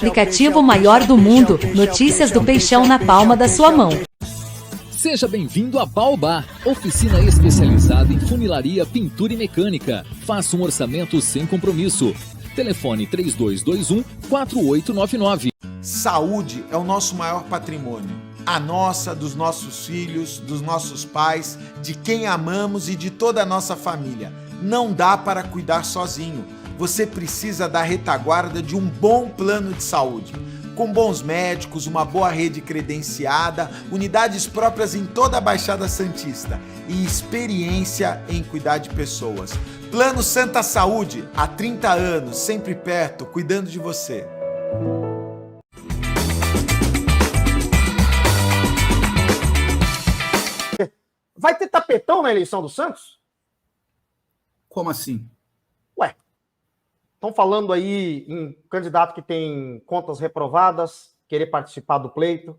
Aplicativo maior do mundo. Notícias do Peixão na palma da sua mão. Seja bem-vindo a Baobá, oficina especializada em funilaria, pintura e mecânica. Faça um orçamento sem compromisso. Telefone 3221-4899. Saúde é o nosso maior patrimônio. A nossa, dos nossos filhos, dos nossos pais, de quem amamos e de toda a nossa família. Não dá para cuidar sozinho. Você precisa da retaguarda de um bom plano de saúde. Com bons médicos, uma boa rede credenciada, unidades próprias em toda a Baixada Santista e experiência em cuidar de pessoas. Plano Santa Saúde, há 30 anos, sempre perto, cuidando de você. Vai ter tapetão na eleição do Santos? Como assim? Ué, estão falando aí em candidato que tem contas reprovadas, querer participar do pleito.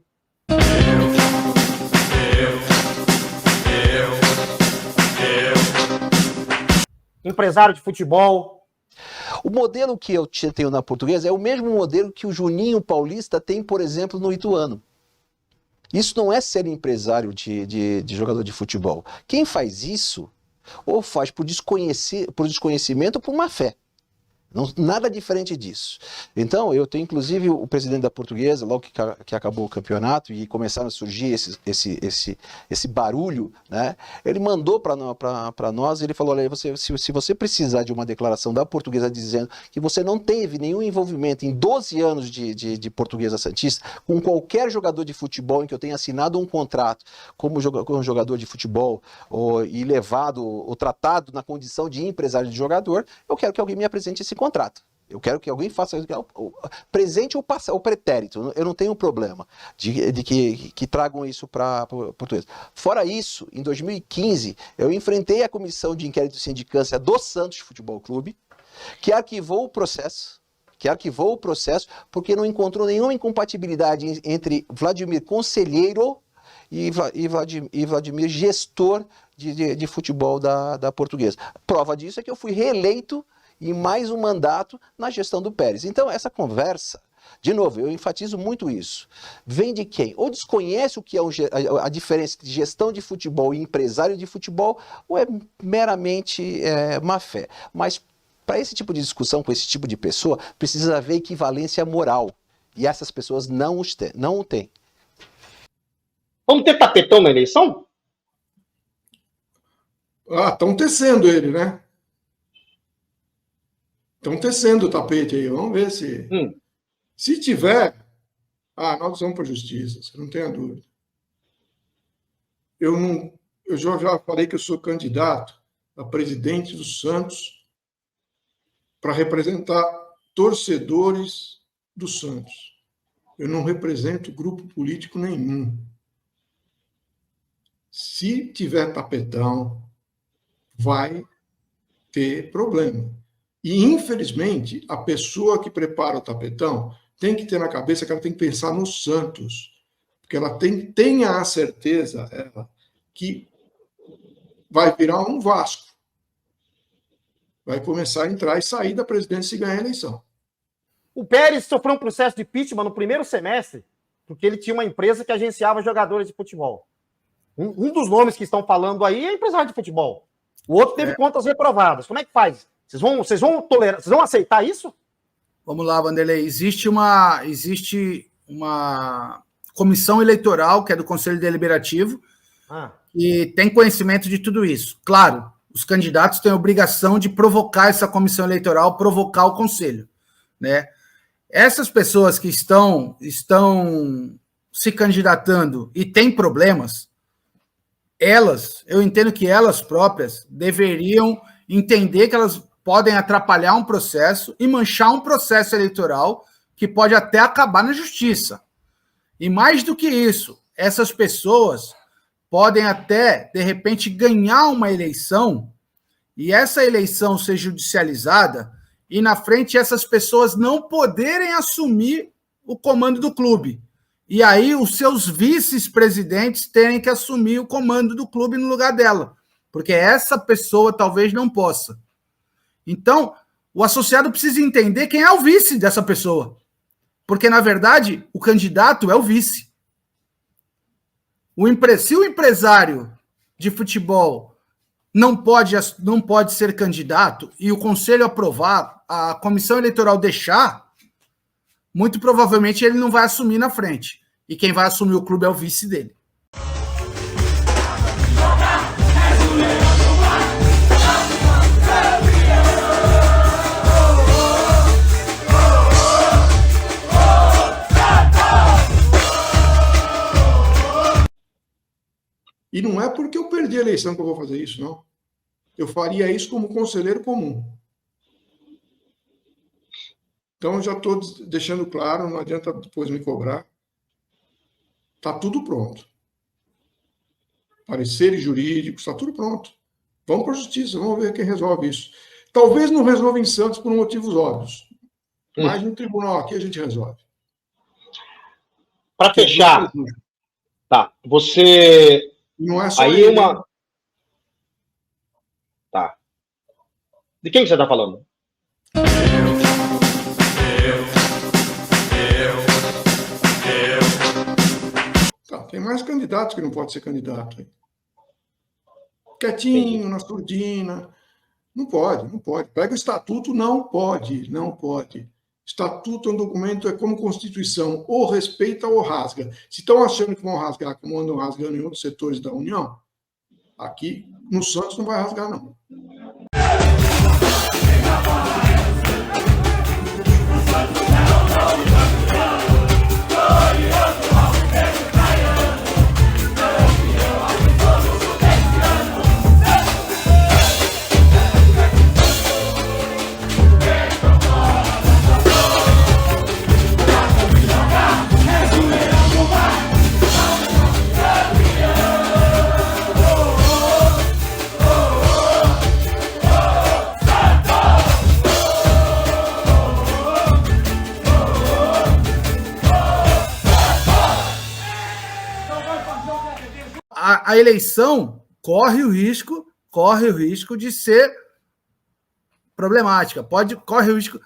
Empresário de futebol. O modelo que eu tenho na Portuguesa é o mesmo modelo que o Juninho Paulista tem, por exemplo, no Ituano. Isso não é ser empresário de jogador de futebol. Quem faz isso, ou faz por desconhecimento ou por má fé. Não, nada diferente disso. Então, eu tenho inclusive o presidente da Portuguesa, logo que acabou o campeonato e começaram a surgir esse barulho, né? Ele mandou para nós, ele falou, olha, se você precisar de uma declaração da Portuguesa dizendo que você não teve nenhum envolvimento em 12 anos de Portuguesa Santista com qualquer jogador de futebol em que eu tenha assinado um contrato como jogador de futebol e levado ou tratado na condição de empresário de jogador, eu quero que alguém me apresente esse contrato. Eu quero que alguém faça presente ou pretérito. Eu não tenho problema de que tragam isso para português. Fora isso, em 2015, eu enfrentei a comissão de inquérito de sindicância do Santos Futebol Clube, que arquivou o processo, porque não encontrou nenhuma incompatibilidade entre Vladimir Conselheiro e Vladimir gestor de futebol da Portuguesa. Prova disso é que eu fui reeleito em mais um mandato na gestão do Pérez. Então, essa conversa, de novo, eu enfatizo muito isso, vem de quem? Ou desconhece o que é a diferença de gestão de futebol e empresário de futebol, ou é meramente má fé. Mas, para esse tipo de discussão com esse tipo de pessoa, precisa haver equivalência moral. E essas pessoas não o têm. Vamos ter tapetão na eleição? Estão tecendo ele, né? Estão tecendo o tapete aí, vamos ver se... Se tiver, nós vamos para a justiça, você não tenha dúvida. Eu já falei que eu sou candidato a presidente do Santos para representar torcedores do Santos. Eu não represento grupo político nenhum. Se tiver tapetão, vai ter problema. E, infelizmente, a pessoa que prepara o tapetão tem que ter na cabeça que ela tem que pensar no Santos. Porque ela tenha a certeza que vai virar um Vasco. Vai começar a entrar e sair da presidência e ganhar a eleição. O Pérez sofreu um processo de impeachment no primeiro semestre, porque ele tinha uma empresa que agenciava jogadores de futebol. Um dos nomes que estão falando aí é empresário de futebol. O outro teve contas reprovadas. Como é que faz? Vocês vão tolerar? Vocês vão aceitar isso? Vamos lá, Vanderlei. Existe uma comissão eleitoral, que é do Conselho Deliberativo, e tem conhecimento de tudo isso. Claro, os candidatos têm a obrigação de provocar essa comissão eleitoral, provocar o Conselho, né? Essas pessoas que estão se candidatando e têm problemas, eu entendo que elas próprias deveriam entender que elas podem atrapalhar um processo e manchar um processo eleitoral que pode até acabar na justiça. E mais do que isso, essas pessoas podem até, de repente, ganhar uma eleição e essa eleição ser judicializada e, na frente, essas pessoas não poderem assumir o comando do clube. E aí os seus vice-presidentes terem que assumir o comando do clube no lugar dela, porque essa pessoa talvez não possa. Então, o associado precisa entender quem é o vice dessa pessoa. Porque, na verdade, o candidato é o vice. Se o empresário de futebol não pode ser candidato e o conselho aprovar, a comissão eleitoral deixar, muito provavelmente ele não vai assumir na frente. E quem vai assumir o clube é o vice dele. E não é porque eu perdi a eleição que eu vou fazer isso, não. Eu faria isso como conselheiro comum. Então, eu já estou deixando claro, não adianta depois me cobrar. Está tudo pronto. Pareceres jurídicos, está tudo pronto. Vamos para a justiça, vamos ver quem resolve isso. Talvez não resolva em Santos por motivos óbvios. Mas no tribunal aqui a gente resolve. Para fechar, tá, você... Não é só aí ele. Tá. De quem você está falando? Tá, tem mais candidatos que não pode ser candidato aí. Quietinho, na surdina. Não pode. Pega o estatuto, não pode. Estatuto é um documento, é como Constituição, ou respeita ou rasga. Se estão achando que vão rasgar, como andam rasgando em outros setores da União, aqui no Santos não vai rasgar, não. A eleição corre o risco de ser problemática, corre o risco.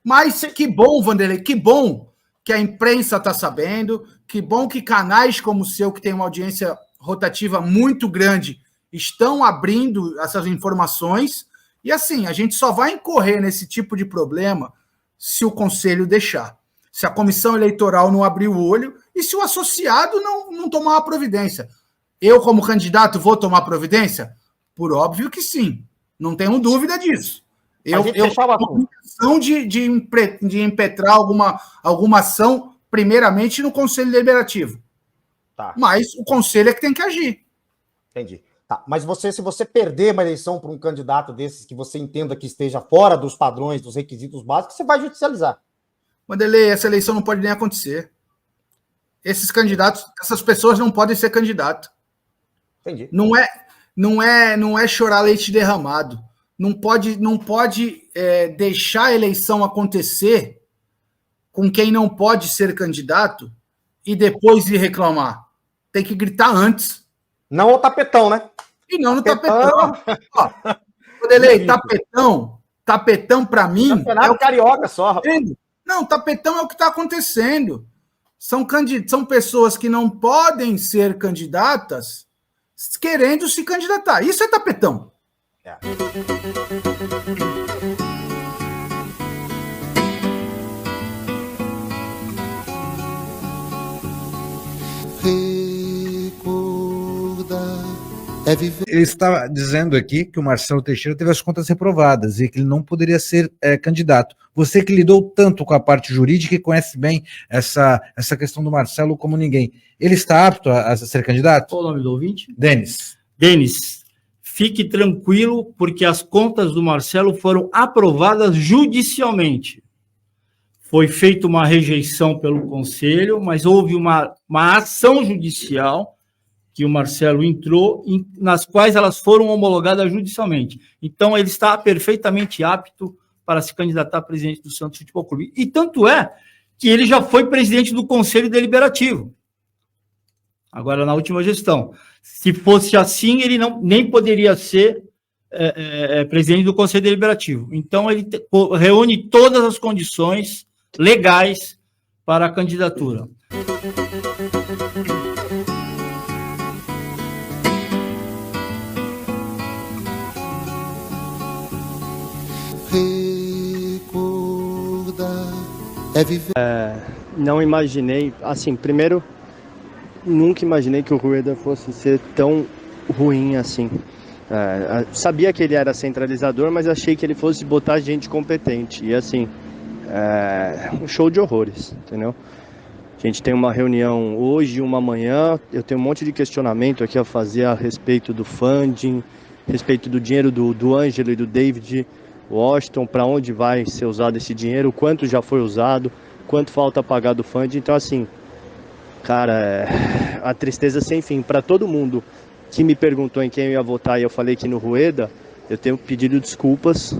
Mas que bom, Vanderlei, que bom que a imprensa está sabendo, que bom que canais como o seu, que tem uma audiência rotativa muito grande, estão abrindo essas informações. E assim, a gente só vai incorrer nesse tipo de problema se o conselho deixar, se a comissão eleitoral não abrir o olho e se o associado não tomar uma providência. Eu, como candidato, vou tomar providência? Por óbvio que sim. Não tenho dúvida disso. Eu tenho intenção de impetrar alguma ação, primeiramente, no Conselho Deliberativo. Tá. Mas o Conselho é que tem que agir. Entendi. Tá. Mas se você perder uma eleição para um candidato desses que você entenda que esteja fora dos padrões, dos requisitos básicos, você vai judicializar. Vanderlei, essa eleição não pode nem acontecer. Esses candidatos, essas pessoas não podem ser candidatos. Entendi. Não é chorar leite derramado. Não pode deixar a eleição acontecer com quem não pode ser candidato e depois ir reclamar. Tem que gritar antes. Não o tapetão, né? E não no tapetão. Vanderlei, tapetão para mim... Campeonato carioca só, rapaz. Não, tapetão é o que está acontecendo. São pessoas que não podem ser candidatas querendo se candidatar. Isso é tapetão. É. Ele está dizendo aqui que o Marcelo Teixeira teve as contas reprovadas e que ele não poderia ser candidato. Você que lidou tanto com a parte jurídica e conhece bem essa questão do Marcelo como ninguém. Ele está apto a ser candidato? Qual o nome do ouvinte? Denis. Denis, fique tranquilo, porque as contas do Marcelo foram aprovadas judicialmente. Foi feita uma rejeição pelo Conselho, mas houve uma ação judicial que o Marcelo entrou, nas quais elas foram homologadas judicialmente. Então, ele está perfeitamente apto para se candidatar a presidente do Santos Futebol Clube. E tanto é que ele já foi presidente do Conselho Deliberativo. Agora, na última gestão. Se fosse assim, ele nem poderia ser presidente do Conselho Deliberativo. Então, ele reúne todas as condições legais para a candidatura. Não imaginei, assim, primeiro, nunca imaginei que o Rueda fosse ser tão ruim assim. Sabia que ele era centralizador, mas achei que ele fosse botar gente competente. E assim, um show de horrores, entendeu? A gente tem uma reunião hoje, uma amanhã, eu tenho um monte de questionamento aqui a fazer a respeito do funding, a respeito do dinheiro do Ângelo e do David Washington, para onde vai ser usado esse dinheiro, quanto já foi usado, quanto falta pagar do funding. Então assim, cara, a tristeza sem fim. Para todo mundo que me perguntou em quem eu ia votar e eu falei que no Rueda, eu tenho pedido desculpas,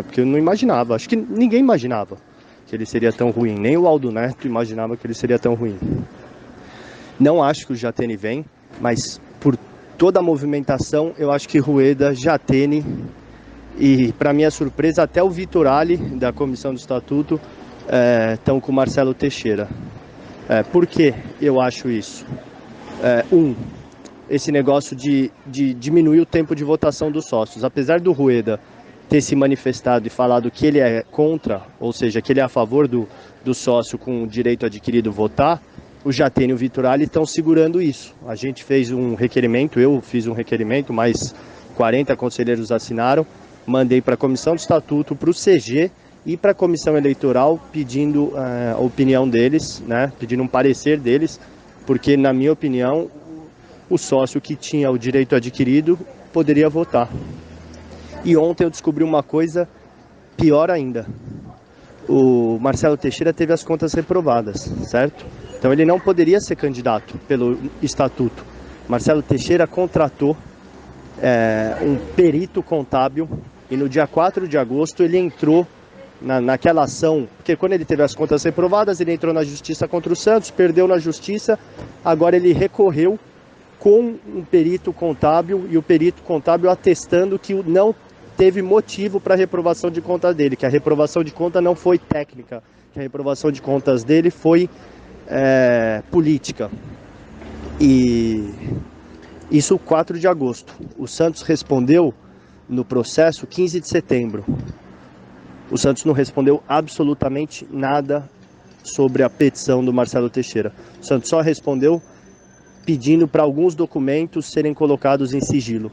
porque eu não imaginava, acho que ninguém imaginava que ele seria tão ruim, nem o Aldo Neto imaginava que ele seria tão ruim. Não acho que o Jatene vem, mas por toda a movimentação, eu acho que Rueda, Jatene e, para minha surpresa, até o Vitor Ali, da Comissão do Estatuto, estão com o Marcelo Teixeira. Por que eu acho isso? Esse negócio de diminuir o tempo de votação dos sócios. Apesar do Rueda ter se manifestado e falado que ele é contra, ou seja, que ele é a favor do sócio com o direito adquirido votar, o Jatene e o Vitor Ali estão segurando isso. A gente fez um requerimento, eu fiz um requerimento, mais 40 conselheiros assinaram, mandei para a Comissão do Estatuto, para o CG e para a Comissão Eleitoral pedindo a opinião deles, né, pedindo um parecer deles, porque, na minha opinião, o sócio que tinha o direito adquirido poderia votar. E ontem eu descobri uma coisa pior ainda. O Marcelo Teixeira teve as contas reprovadas, certo? Então ele não poderia ser candidato pelo estatuto. Marcelo Teixeira contratou um perito contábil e no dia 4 de agosto ele entrou naquela ação, porque quando ele teve as contas reprovadas, ele entrou na justiça contra o Santos, perdeu na justiça, agora ele recorreu com um perito contábil e o perito contábil atestando que não teve motivo para a reprovação de conta dele, que a reprovação de conta não foi técnica, que a reprovação de contas dele foi política. E isso 4 de agosto. O Santos respondeu no processo 15 de setembro. O Santos não respondeu absolutamente nada sobre a petição do Marcelo Teixeira. O Santos só respondeu pedindo para alguns documentos serem colocados em sigilo.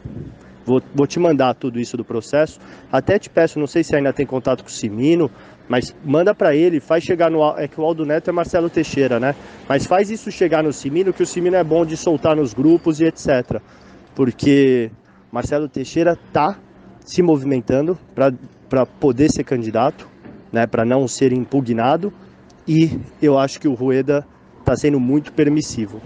Vou te mandar tudo isso do processo. Até te peço, não sei se ainda tem contato com o Cimino, mas manda para ele, faz chegar no... É que o Aldo Neto é Marcelo Teixeira, né? Mas faz isso chegar no Cimino, que o Cimino é bom de soltar nos grupos e etc. Porque Marcelo Teixeira está se movimentando para poder ser candidato, né? Para não ser impugnado. E eu acho que o Rueda está sendo muito permissivo.